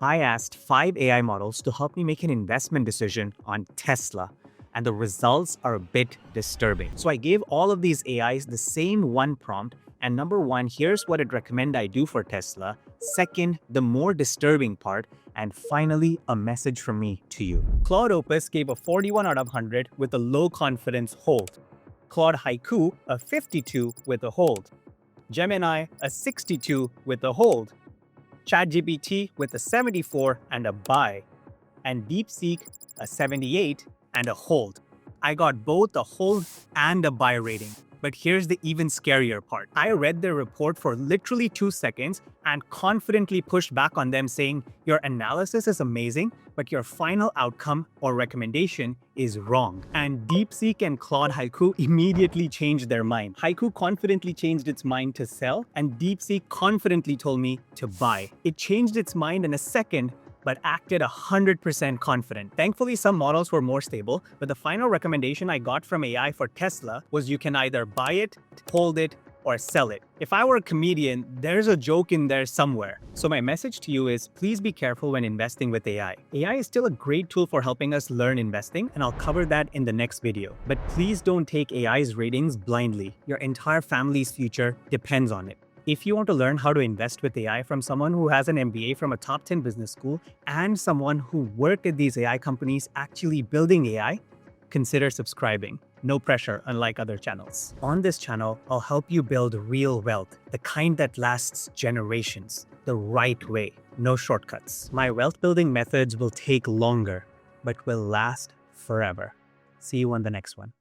I asked 5 AI models to help me make an investment decision on Tesla, and the results are a bit disturbing. So I gave all of these AIs the same one prompt, and number one, here's what it recommend I do for Tesla. Second, the more disturbing part, and finally, a message from me to you. Claude Opus gave a 41 out of 100 with a low confidence hold. Claude Haiku, a 52 with a hold. Gemini, a 62 with a hold. ChatGPT with a 74 and a buy, and DeepSeek a 78 and a hold. I got both a hold and a buy rating. But here's the even scarier part. I read their report for literally 2 seconds and confidently pushed back on them saying, your analysis is amazing, but your final outcome or recommendation is wrong. And DeepSeek and Claude Haiku immediately changed their mind. Haiku confidently changed its mind to sell, and DeepSeek confidently told me to buy. It changed its mind in a second, but acted 100% confident. Thankfully, some models were more stable, but the final recommendation I got from AI for Tesla was you can either buy it, hold it, or sell it. If I were a comedian, there's a joke in there somewhere. So my message to you is please be careful when investing with AI. AI is still a great tool for helping us learn investing, and I'll cover that in the next video. But please don't take AI's ratings blindly. Your entire family's future depends on it. If you want to learn how to invest with AI from someone who has an MBA from a top 10 business school and someone who worked at these AI companies actually building AI, consider subscribing. No pressure, unlike other channels. On this channel, I'll help you build real wealth, the kind that lasts generations, the right way, no shortcuts. My wealth building methods will take longer, but will last forever. See you on the next one.